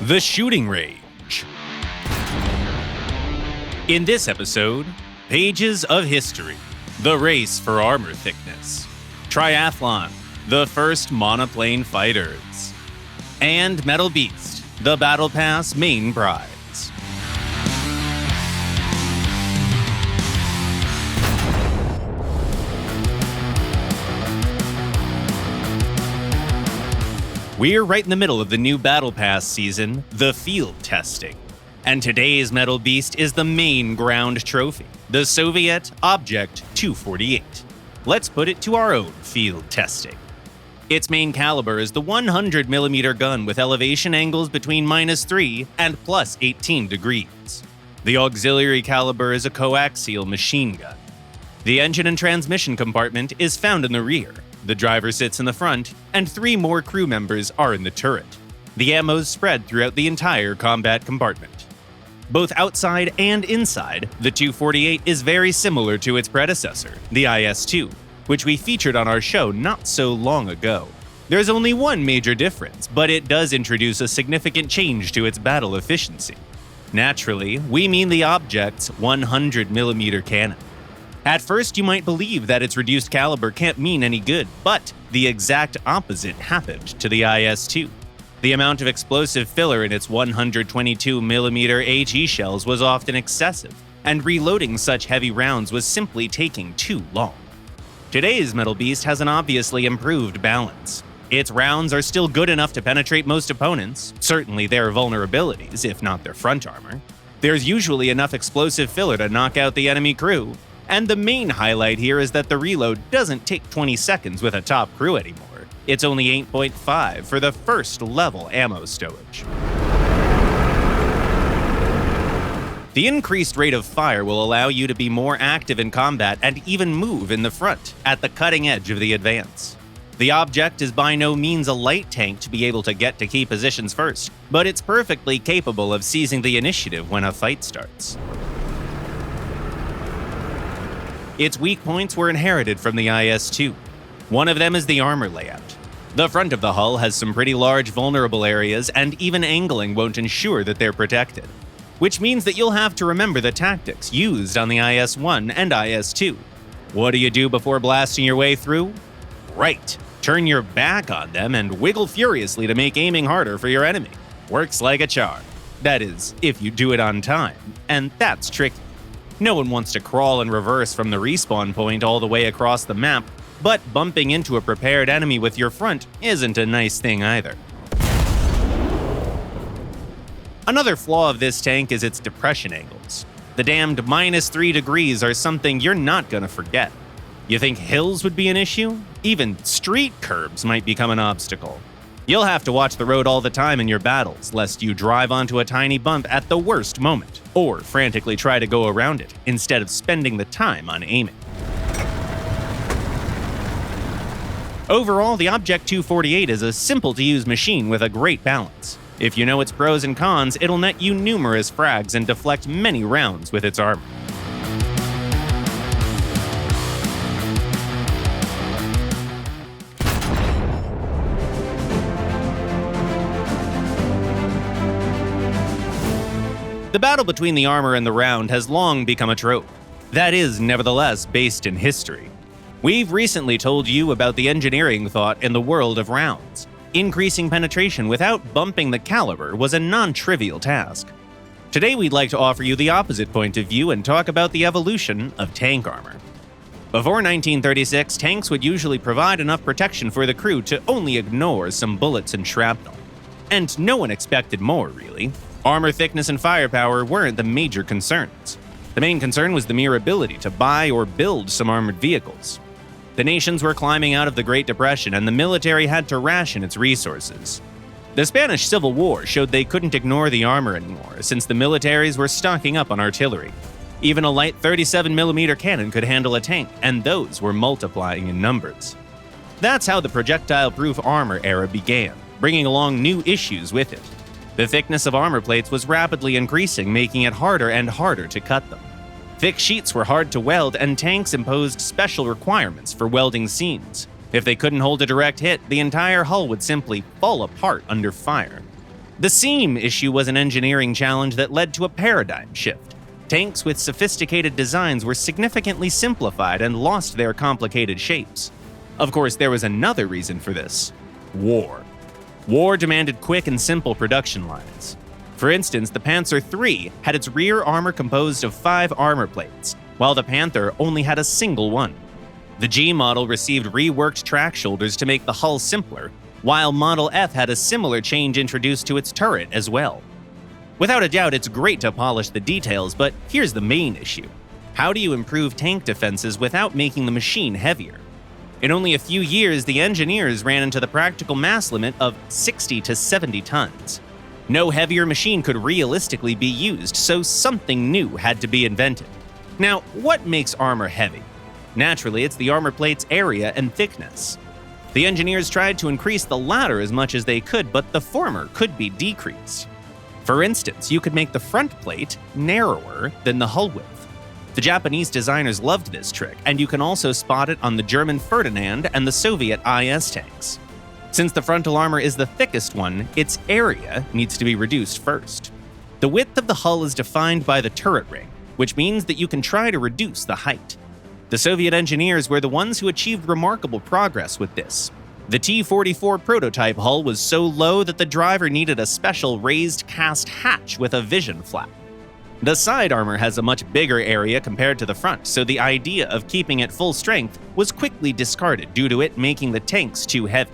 The shooting range. In this episode, pages of history, the race for armor thickness, Triathlon, the first monoplane fighters, and Metal Beast, the Battle Pass main prize. We're right in the middle of the new Battle Pass season, the field testing. And today's Metal Beast is the main ground trophy, the Soviet Object 248. Let's put it to our own field testing. Its main caliber is the 100mm gun with elevation angles between -3 and +18 degrees. The auxiliary caliber is a coaxial machine gun. The engine and transmission compartment is found in the rear. The driver sits in the front, and 3 more crew members are in the turret. The ammo is spread throughout the entire combat compartment. Both outside and inside, the 248 is very similar to its predecessor, the IS-2, which we featured on our show not so long ago. There's only one major difference, but it does introduce a significant change to its battle efficiency. Naturally, we mean the object's 100mm cannon. At first, you might believe that its reduced caliber can't mean any good, but the exact opposite happened to the IS-2. The amount of explosive filler in its 122mm HE shells was often excessive, and reloading such heavy rounds was simply taking too long. Today's Metal Beast has an obviously improved balance. Its rounds are still good enough to penetrate most opponents, certainly their vulnerabilities, if not their front armor. There's usually enough explosive filler to knock out the enemy crew, and the main highlight here is that the reload doesn't take 20 seconds with a top crew anymore. It's only 8.5 for the first level ammo stowage. The increased rate of fire will allow you to be more active in combat and even move in the front, at the cutting edge of the advance. The object is by no means a light tank to be able to get to key positions first, but it's perfectly capable of seizing the initiative when a fight starts. Its weak points were inherited from the IS-2. One of them is the armor layout. The front of the hull has some pretty large vulnerable areas, and even angling won't ensure that they're protected. Which means that you'll have to remember the tactics used on the IS-1 and IS-2. What do you do before blasting your way through? Right, turn your back on them and wiggle furiously to make aiming harder for your enemy. Works like a charm. That is, if you do it on time, and that's tricky. No one wants to crawl and reverse from the respawn point all the way across the map, but bumping into a prepared enemy with your front isn't a nice thing either. Another flaw of this tank is its depression angles. The damned -3 degrees are something you're not gonna forget. You think hills would be an issue? Even street curbs might become an obstacle. You'll have to watch the road all the time in your battles, lest you drive onto a tiny bump at the worst moment, or frantically try to go around it, instead of spending the time on aiming. Overall, the Object 248 is a simple-to-use machine with a great balance. If you know its pros and cons, it'll net you numerous frags and deflect many rounds with its armor. The battle between the armor and the round has long become a trope. That is, nevertheless, based in history. We've recently told you about the engineering thought in the world of rounds. Increasing penetration without bumping the caliber was a non-trivial task. Today we'd like to offer you the opposite point of view and talk about the evolution of tank armor. Before 1936, tanks would usually provide enough protection for the crew to only ignore some bullets and shrapnel. And no one expected more, really. Armor thickness and firepower weren't the major concerns. The main concern was the mere ability to buy or build some armored vehicles. The nations were climbing out of the Great Depression, and the military had to ration its resources. The Spanish Civil War showed they couldn't ignore the armor anymore, since the militaries were stocking up on artillery. Even a light 37mm cannon could handle a tank, and those were multiplying in numbers. That's how the projectile-proof armor era began, bringing along new issues with it. The thickness of armor plates was rapidly increasing, making it harder and harder to cut them. Thick sheets were hard to weld, and tanks imposed special requirements for welding seams. If they couldn't hold a direct hit, the entire hull would simply fall apart under fire. The seam issue was an engineering challenge that led to a paradigm shift. Tanks with sophisticated designs were significantly simplified and lost their complicated shapes. Of course, there was another reason for this: war. War demanded quick and simple production lines. For instance, the Panzer III had its rear armor composed of 5 armor plates, while the Panther only had a single one. The G model received reworked track shoulders to make the hull simpler, while Model F had a similar change introduced to its turret as well. Without a doubt, it's great to polish the details, but here's the main issue. How do you improve tank defenses without making the machine heavier? In only a few years, the engineers ran into the practical mass limit of 60 to 70 tons. No heavier machine could realistically be used, so something new had to be invented. Now, what makes armor heavy? Naturally, it's the armor plate's area and thickness. The engineers tried to increase the latter as much as they could, but the former could be decreased. For instance, you could make the front plate narrower than the hull width. The Japanese designers loved this trick, and you can also spot it on the German Ferdinand and the Soviet IS tanks. Since the frontal armor is the thickest one, its area needs to be reduced first. The width of the hull is defined by the turret ring, which means that you can try to reduce the height. The Soviet engineers were the ones who achieved remarkable progress with this. The T-44 prototype hull was so low that the driver needed a special raised cast hatch with a vision flap. The side armor has a much bigger area compared to the front, so the idea of keeping it full strength was quickly discarded due to it making the tanks too heavy.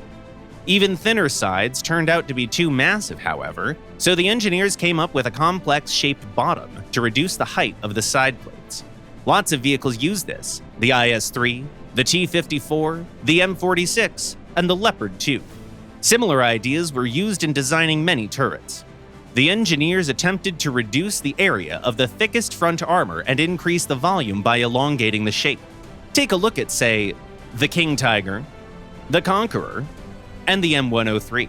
Even thinner sides turned out to be too massive, however, so the engineers came up with a complex-shaped bottom to reduce the height of the side plates. Lots of vehicles use this: the IS-3, the T-54, the M-46, and the Leopard 2. Similar ideas were used in designing many turrets. The engineers attempted to reduce the area of the thickest front armor and increase the volume by elongating the shape. Take a look at, say, the King Tiger, the Conqueror, and the M103.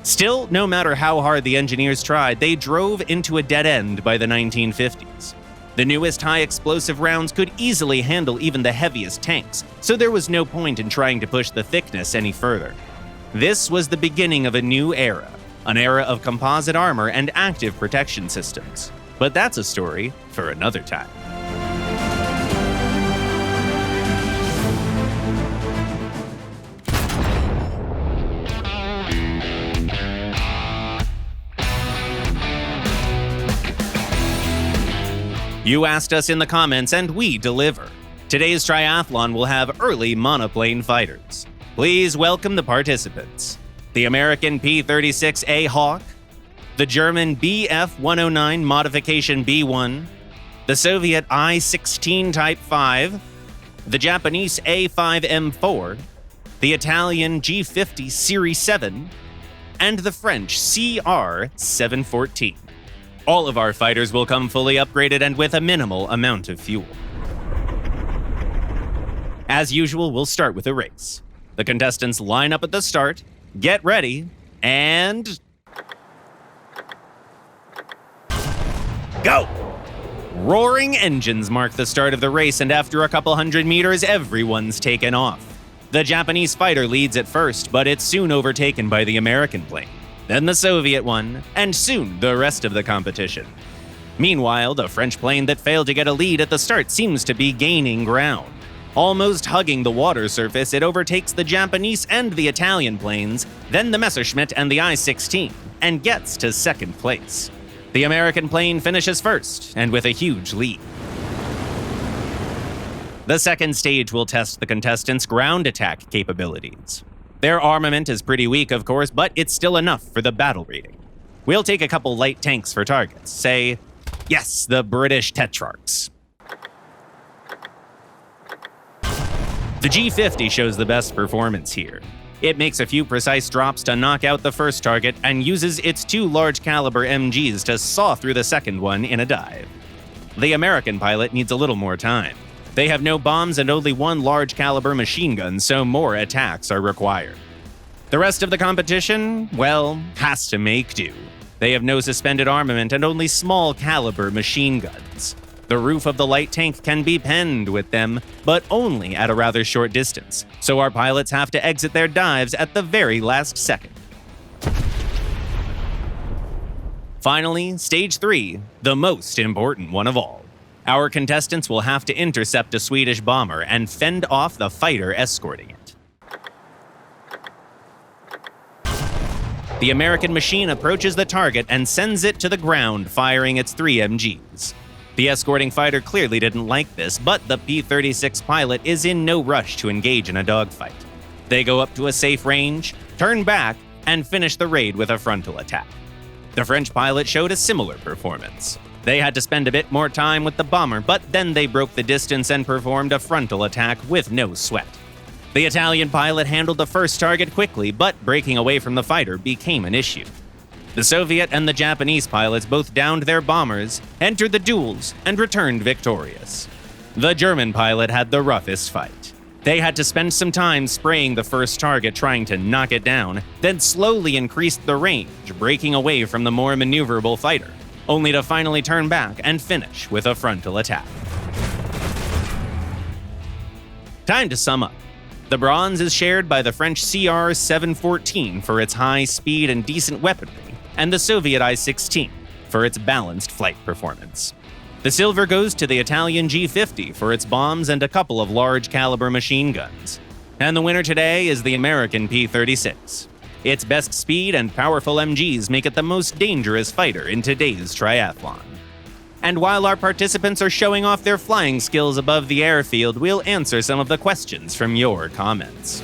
Still, no matter how hard the engineers tried, they drove into a dead end by the 1950s. The newest high-explosive rounds could easily handle even the heaviest tanks, so there was no point in trying to push the thickness any further. This was the beginning of a new era, an era of composite armor and active protection systems. But that's a story for another time. You asked us in the comments, and we deliver. Today's triathlon will have early monoplane fighters. Please welcome the participants: the American P-36A Hawk, the German Bf-109 Modification B1, the Soviet I-16 Type 5, the Japanese A-5M4, the Italian G50 Series 7, and the French CR-714. All of our fighters will come fully upgraded and with a minimal amount of fuel. As usual, we'll start with a race. The contestants line up at the start, get ready, and go! Roaring engines mark the start of the race, and after a couple hundred meters, everyone's taken off. The Japanese fighter leads at first, but it's soon overtaken by the American plane, then the Soviet one, and soon the rest of the competition. Meanwhile, the French plane that failed to get a lead at the start seems to be gaining ground. Almost hugging the water surface, it overtakes the Japanese and the Italian planes, then the Messerschmitt and the I-16, and gets to second place. The American plane finishes first, and with a huge lead. The second stage will test the contestants' ground attack capabilities. Their armament is pretty weak, of course, but it's still enough for the battle rating. We'll take a couple light tanks for targets, say, yes, the British Tetrarchs. The G50 shows the best performance here. It makes a few precise drops to knock out the first target and uses its 2 large caliber MGs to saw through the second one in a dive. The American pilot needs a little more time. They have no bombs and only 1 large caliber machine gun, so more attacks are required. The rest of the competition, well, has to make do. They have no suspended armament and only small caliber machine guns. The roof of the light tank can be penned with them, but only at a rather short distance, so our pilots have to exit their dives at the very last second. Finally, Stage 3, the most important one of all. Our contestants will have to intercept a Swedish bomber and fend off the fighter escorting it. The American machine approaches the target and sends it to the ground, firing its 3 MGs. The escorting fighter clearly didn't like this, but the P-36 pilot is in no rush to engage in a dogfight. They go up to a safe range, turn back, and finish the raid with a frontal attack. The French pilot showed a similar performance. They had to spend a bit more time with the bomber, but then they broke the distance and performed a frontal attack with no sweat. The Italian pilot handled the first target quickly, but breaking away from the fighter became an issue. The Soviet and the Japanese pilots both downed their bombers, entered the duels, and returned victorious. The German pilot had the roughest fight. They had to spend some time spraying the first target trying to knock it down, then slowly increased the range, breaking away from the more maneuverable fighter, only to finally turn back and finish with a frontal attack. Time to sum up. The bronze is shared by the French CR-714 for its high speed and decent weaponry, and the Soviet I-16 for its balanced flight performance. The silver goes to the Italian G-50 for its bombs and a couple of large-caliber machine guns. And the winner today is the American P-36. Its best speed and powerful MGs make it the most dangerous fighter in today's triathlon. And while our participants are showing off their flying skills above the airfield, we'll answer some of the questions from your comments.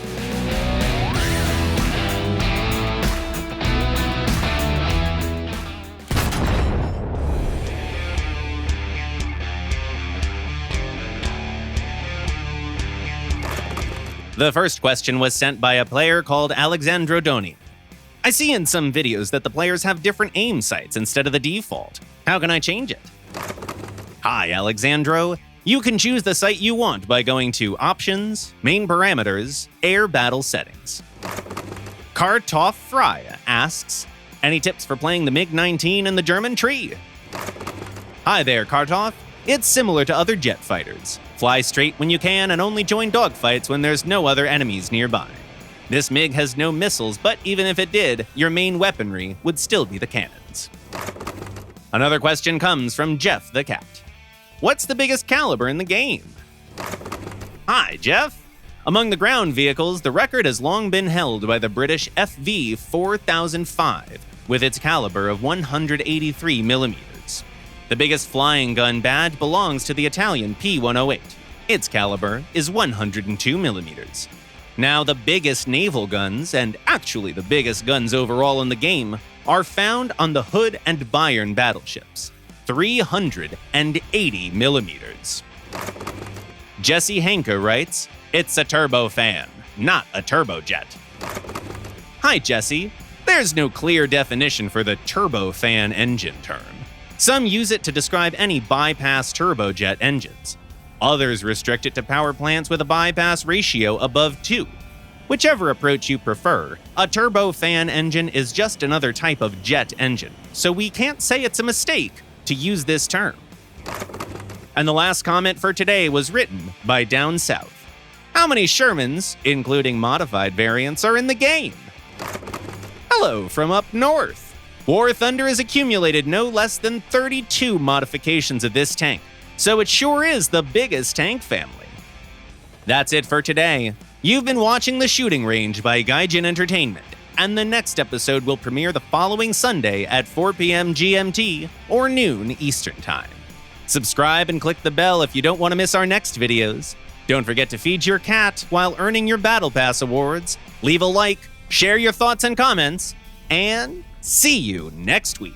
The first question was sent by a player called Alexandro Doni. I see in some videos that the players have different aim sights instead of the default. How can I change it? Hi, Alexandro. You can choose the sight you want by going to Options, Main Parameters, Air Battle Settings. Kartoff Frey asks, any tips for playing the MiG-19 in the German tree? Hi there, Kartoff. It's similar to other jet fighters. Fly straight when you can and only join dogfights when there's no other enemies nearby. This MiG has no missiles, but even if it did, your main weaponry would still be the cannons. Another question comes from Jeff the Cat. What's the biggest caliber in the game? Hi, Jeff. Among the ground vehicles, the record has long been held by the British FV 4005 with its caliber of 183 millimeters. The biggest flying gun badge belongs to the Italian P108. Its caliber is 102 millimeters. Now, the biggest naval guns, and actually the biggest guns overall in the game, are found on the Hood and Bayern battleships, 380 millimeters. Jesse Henke writes, it's a turbofan, not a turbojet. Hi, Jesse. There's no clear definition for the turbofan engine term. Some use it to describe any bypass turbojet engines. Others restrict it to power plants with a bypass ratio above 2. Whichever approach you prefer, a turbofan engine is just another type of jet engine, so we can't say it's a mistake to use this term. And the last comment for today was written by Down South. How many Shermans, including modified variants, are in the game? Hello from up north. War Thunder has accumulated no less than 32 modifications of this tank, so it sure is the biggest tank family. That's it for today. You've been watching The Shooting Range by Gaijin Entertainment, and the next episode will premiere the following Sunday at 4 p.m. GMT or noon Eastern Time. Subscribe and click the bell if you don't want to miss our next videos. Don't forget to feed your cat while earning your Battle Pass awards. Leave a like, share your thoughts and comments, and see you next week.